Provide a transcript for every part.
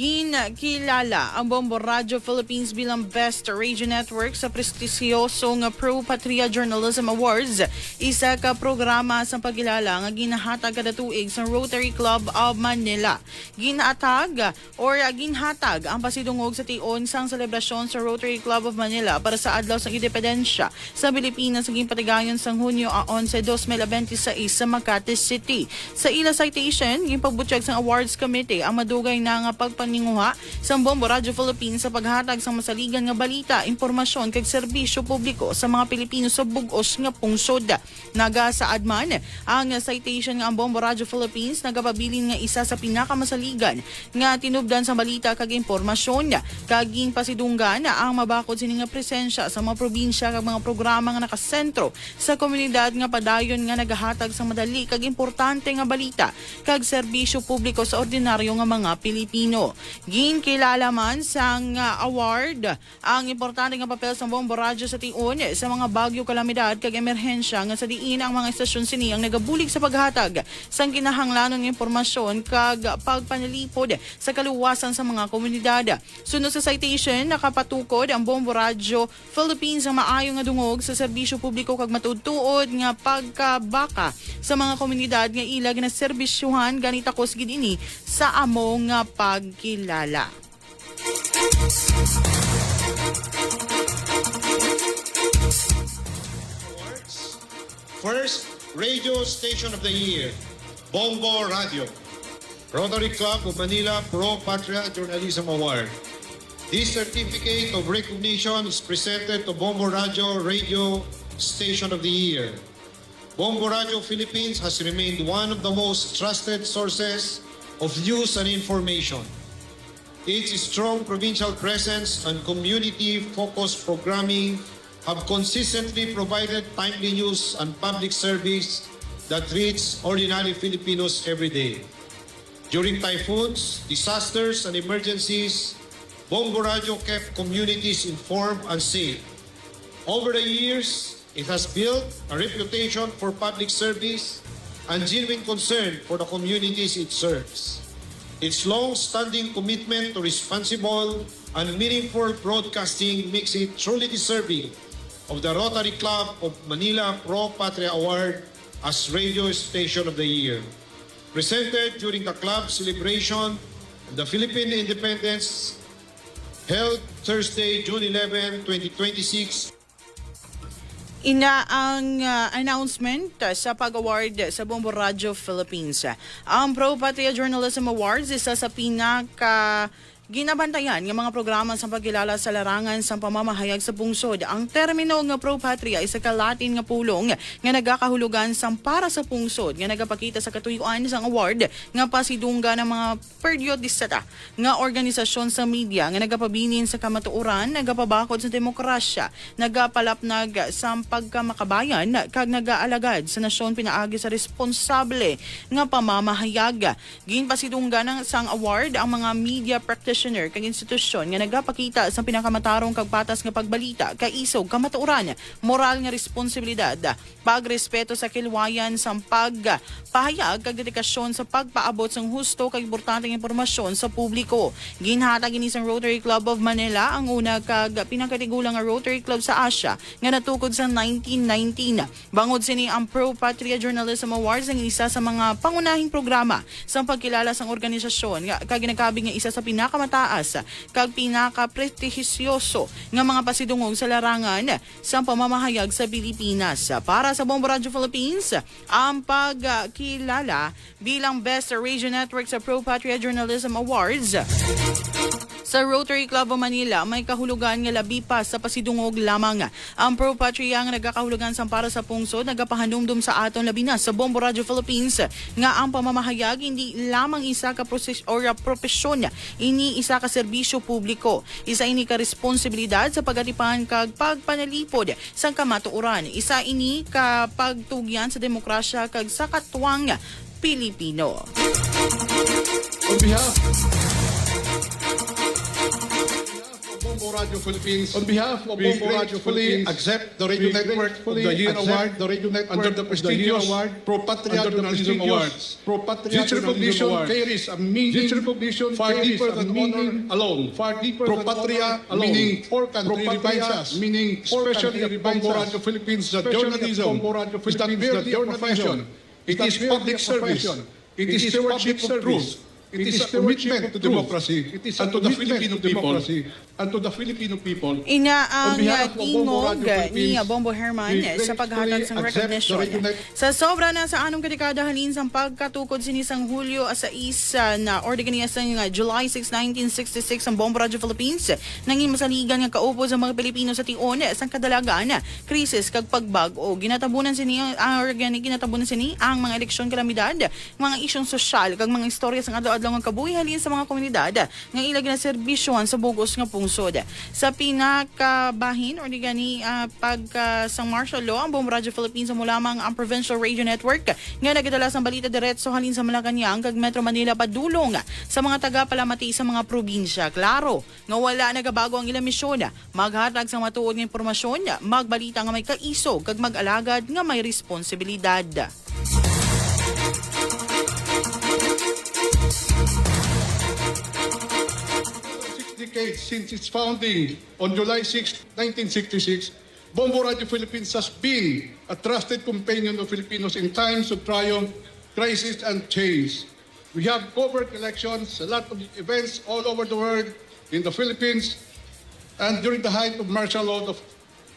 Ginakilala ang Bombo Radio Philippines bilang Best Radio Network sa prestisyosong Pro Patria Journalism Awards. Isa ka programa sa pagkilala nga ginahatag kada tuig sa Rotary Club of Manila. Ginhatag ang pasidungog sa tion sang selebrasyon sa Rotary Club of Manila para sa Adlaw sa Independensya sa Pilipinas sa patigayon sa Hunyo 11, 2026 sa Makati City. Sa ila citation, gipagbutsyag sa Awards Committee ang madugay na nga pagpaninguha sa Bombo Radio Philippines sa paghatag sa masaligan nga balita, impormasyon kag serbisyo publiko sa mga Pilipino sa bug-os nga pungsod. Nagasaad man ang citation nga ang Bombo Radio Philippines nagapabilin nga isa sa pinakamasaligan nga tinubdan sa balita kag impormasyon. Kaging pasidunggan ang mabakod sini nga presensya sa mga probinsya kag mga programa nga nakasentro sa komunidad nga padayon nga nagahatag sa madali kag importante nga balita kag serbisyo publiko sa ordinaryo nga mga Pilipino. Ginkilala man sang award ang importante nga papel sa Bombo Radio sa tion sa mga bagyo, kalamidad kag emerhensya nga sa diin ang mga estasyon sini ang nagabulig sa paghatag sang kinahanglanon nga impormasyon kag pagpanalipod sa kaluwasan sa mga komunidad. Sunod sa citation, nakapatukod ang Bombo Radio Philippines ang maayo nga dungog sa serbisyo publiko kag matudtuod nga pagkabaka sa mga komunidad nga ilag na serbisyuhan ganita kos gid ini sa amo nga pagkilala. First Radio Station of the Year, Bombo Radio. Rotary Club of Manila Pro Patria Journalism Award. This certificate of recognition is presented to Bombo Radio Station of the Year. Bombo Radio Philippines has remained one of the most trusted sources of news and information. Its strong provincial presence and community-focused programming have consistently provided timely news and public service that reach ordinary Filipinos every day. During typhoons, disasters, and emergencies, Bombo Radio kept communities informed and safe. Over the years, it has built a reputation for public service and genuine concern for the communities it serves. Its long-standing commitment to responsible and meaningful broadcasting makes it truly deserving of the Rotary Club of Manila Pro Patria Award as Radio Station of the Year. Presented during the club celebration of the Philippine Independence held Thursday, June 11, 2026. Ina ang announcement sa pag-award sa Bombo Radio Philippines. Ang Pro Patria Journalism Awards isa sa pinaka ginabantayan ng mga programa sa pagkilala sa larangan sa pamamahayag sa pungsod. Ang termino nga Pro Patria ay sa kalatin nga pulong nga nagakahulugan sa para sa pungsod nga nagapakita sa katuyuan sa award nga pasidungga ng mga periodista nga organisasyon sa media nga nagapabilin sa kamatuoran, nagapabakod sa demokrasya, nagapalapnag sa pagkamakabayan kag nagaalagad sa nasyon pinaagi sa responsable nga pamamahayag. Ginpasidungga ng sang award ang mga media practitioners kag institusyon nga nagapakita sa pinakamatarong kag patas nga pagbalita, kaisog, kamatuoran, moral nga responsibilidad, pagrespeto sa kilwayan sa pagpahayag kag dedikasyon sa pagpaabot sang husto kag importanteng impormasyon sa publiko. Ginhatag ini sang Rotary Club of Manila ang una kag pinakatigulang nga Rotary Club sa Asia nga natukod sa 1919. Bangod sini ang Pro Patria Journalism Awards ang isa sa mga pangunahing programa sa pagkilala sang organisasyon kag ginakabig nga isa sa pinakamataas kag pinaka-prestisyoso nga mga pasidungog sa larangan sa pamamahayag sa Pilipinas. Para sa Bombo Radio Philippines, ang pagkilala bilang Best Radio Network sa Pro Patria Journalism Awards sa Rotary Club of Manila may kahulugan nga labi pa sa pasidungog lamang. Ang Pro Patria nga nagakahulugan sa para sa pungsod nagapahanumdum sa aton labi na sa Bombo Radio Philippines nga ang pamamahayag hindi lamang isa ka proses or propesyon, ini isa ka serbisyo publiko. Isa ini ka responsibilidad sa pagatipan kag pagpanalipod sa kamatuoran. Isa ini ka pagtugyan sa demokrasya kag sa katwang Pilipino. On behalf of Bombo Radio Philippines, On behalf of we Bombo Radio gratefully Philippines, accept the Radio we Network of gratefully the Year accept Award the Radio Network under the of the Year prestigious Award Pro Patria under the Journalism prestigious Awards. Pro Patria This recognition Journalism Awards. carries a meaning This recognition far carries deeper a than meaning honor alone. far deeper Pro than Patria honor alone. meaning for Pro country Patria reminds us, meaning for especially country at Bombo reminds us, Radio Philippines, that especially at journalism Bombo Radio is not Philippines, that merely a profession. journalism It is is not merely public a service. profession. It is stewardship of truth. It is a commitment to democracy It is a and to the commitment Filipino to people. democracy and to the Filipino people. Ina On ang behalf of Bombo tingog Radio ni Philippines, Bombo Herman we sa paghatag sa gratefully accept recognition. the Region- Sa sobra na sa anong kadekada halin sa pagkatukod sinisang Hulyo sa isa na organizasyon nga July 6, 1966 ang Bombo Radio Philippines nanging masaligan nga kaupo sa mga Pilipino sa tion sa kadalagan krisis kag pagbago ginatabunan sini ginatabunan sini ang mga eleksyon kalamidad, mga isyong sosyal kag mga istorya sa adlaw-adlaw nga kabuhi halin sa mga komunidad nga ilag na serbisyohan sa bugos nga pungsod. Sa pinakabahin or di gani sang martial law ang Bombo Radio Philippines mo lamang ang Provincial Radio Network nga nagadala sa balita diretso halin sa Malacañang kag Metro Manila padulong sa mga taga-palamati sa mga probinsya. Klaro nga wala nagabago ang ilang misyon, maghatag sa matuod nga impormasyon, magbalita nga may kaisog kag mag-alagad nga may responsibilidad. Decades since its founding on July 6, 1966, Bombo Radio Philippines has been a trusted companion of Filipinos in times of triumph, crisis, and change. We have covered elections, a lot of events all over the world, in the Philippines, and during the height of martial law, the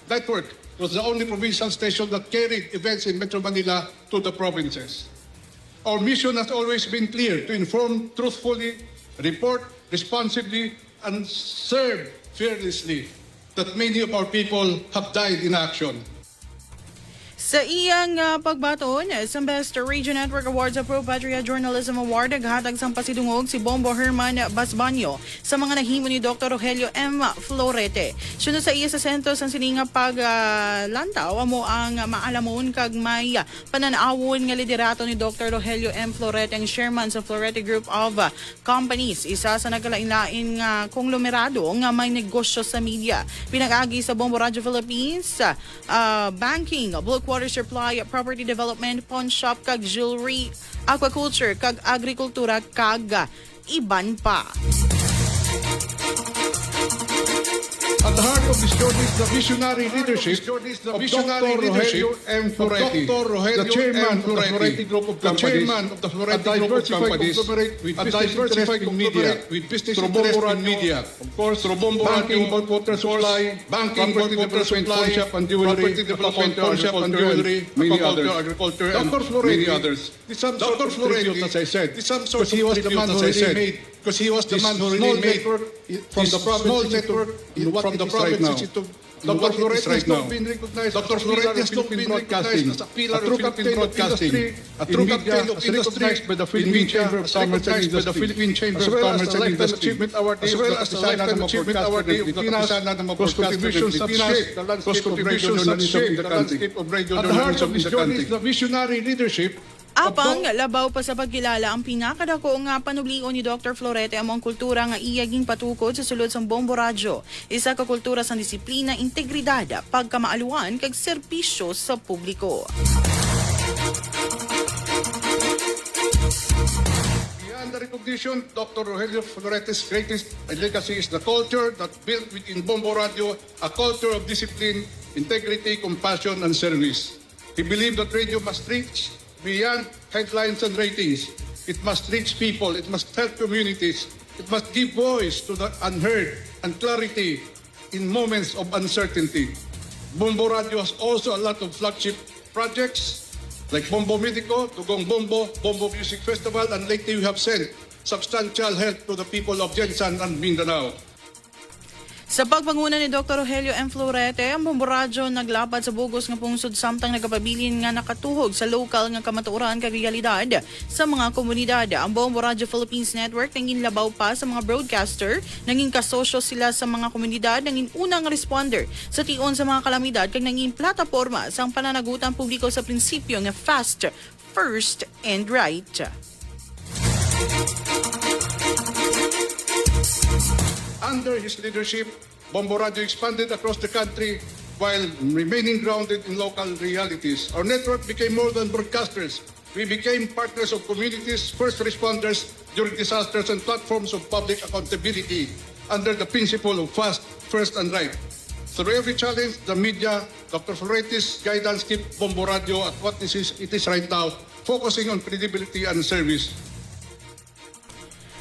network was the only provincial station that carried events in Metro Manila to the provinces. Our mission has always been clear: to inform truthfully, report responsibly, and serve fearlessly, that many of our people have died in action. Sa iyang pagbaton sa Best Radio Network Awards sa Pro Patria Journalism Award, naghatag sang pasidungog si Bombo Herman Basbanyo sa mga nahimo ni Dr. Rogelio M. Florete. Sunod sa iya sa sentro sa sininga paglantaw amo ang maalamon kag may pananawon nga liderato ni Dr. Rogelio M. Florete, ang chairman sa Florete Group of Companies, isa sa nagkalain-lain nga konglomerado nga may negosyo sa media. Pinag-agi sa Bombo Radio Philippines, banking, bulk water supply, property development, pawn shop, kag jewelry, aquaculture, kag agrikultura, kag iban pa. At the heart of this journey is the visionary leadership of Dr. Rogelio M. Florete, the chairman of the Florete Group of Companies, a diversified media, with business interest in media, of course, through Bombo Radio, bulk water supply, banking, bulk water supply, shop and jewelry, development, pawn shop and jewelry, many others, agriculture, and many others. Dr. Florete, as I said, because he was the man who really made, because he was the man who really made from the small network from the provinces into Dr. Florete has not been recognized. Dr. Florete has not been recognized as a pillar of Philippine broadcasting, a true captain of industry, by the Philippine Chamber of Commerce and Industry, by the Philippine Chamber of Commerce and Industry, as well as the Lifetime Achievement Award of Pilipinas, whose contributions have shaped the landscape of radio journalism in the country. At the heart of this journey is the visionary leadership Apang labaw pa sa pagkilala ang pinakadako nga panublion ni Dr. Florete among kultura nga iyaging patukod sa sulod sang Bombo Radio. Isa ka kultura sang disiplina, integridad, pagkamaaluan kag serbisyo sa publiko. Beyond the recognition, Dr. Rogelio Florete's greatest legacy is the culture that built within Bombo Radio, a culture of discipline, integrity, compassion, and service. He believed that radio must reach beyond headlines and ratings. It must reach people. It must help communities. It must give voice to the unheard and clarity in moments of uncertainty. Bombo Radio has also a lot of flagship projects like Bombo Medico, Tugong Bombo, Bombo Music Festival, and lately we have sent substantial help to the people of Jensan and Mindanao. Sa pagpanguna ni Dr. Rogelio M. Florete, ang Bombo Radio naglapad sa bugos nga pungsod samtang nagapabilin nga nakatuhog sa lokal nga kamatuoran kag realidad sa mga komunidad. Ang Bombo Radio Philippines Network nanging labaw pa sa mga broadcaster, nanging kasosyo sila sa mga komunidad, nanging unang responder sa tion sa mga kalamidad kag nanging plataporma sa pananagutan publiko sa prinsipyo nga fast, first, and right. Under his leadership, Bombo Radio expanded across the country while remaining grounded in local realities. Our network became more than broadcasters. We became partners of communities, first responders during disasters, and platforms of public accountability under the principle of fast, first, and right. Through every challenge, the media, Dr. Floreti's guidance keep Bombo Radio at what it is right now, focusing on credibility and service.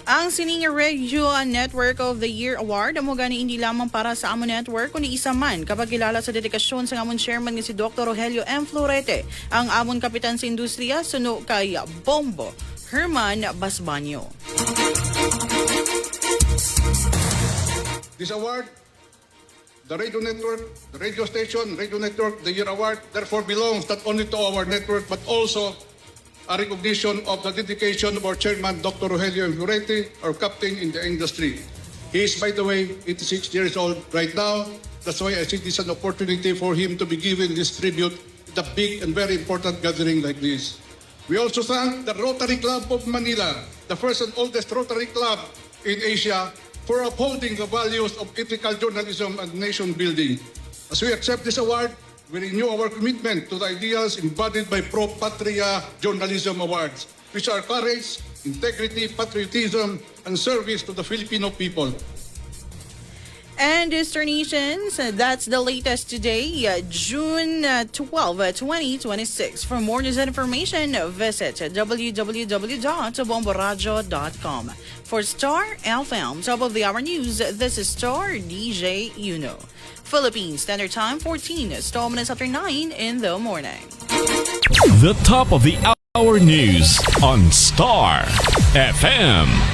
Ang sining Radio Network of the Year Award amo gani hindi lamang para sa amon network kundi isa man kapag kilala sa dedikasyon sa amon chairman nga si Dr. Rogelio M. Florete, ang amon kapitan sa industriya suno kay Bombo Herman Basbanyo. This award, the radio network, the radio station, radio network, the Year Award, therefore belongs not only to our network but also a recognition of the dedication of our chairman, Dr. Rogelio M. Florete, our captain in the industry. He is, by the way, 86 years old right now. That's why I think it's an opportunity for him to be given this tribute at a big and very important gathering like this. We also thank the Rotary Club of Manila, the first and oldest Rotary Club in Asia, for upholding the values of ethical journalism and nation building. As we accept this award, we renew our commitment to the ideals embodied by Pro Patria Journalism Awards, which are courage, integrity, patriotism, and service to the Filipino people. And Easternations, that's the latest today, June 12, 2026. For more news and information, visit www.bomboradio.com. For Star FM, top of the hour news, this is Star DJ Uno. Philippine Standard Time, 14 minutes after 9 in the morning. The top of the hour news on Star FM.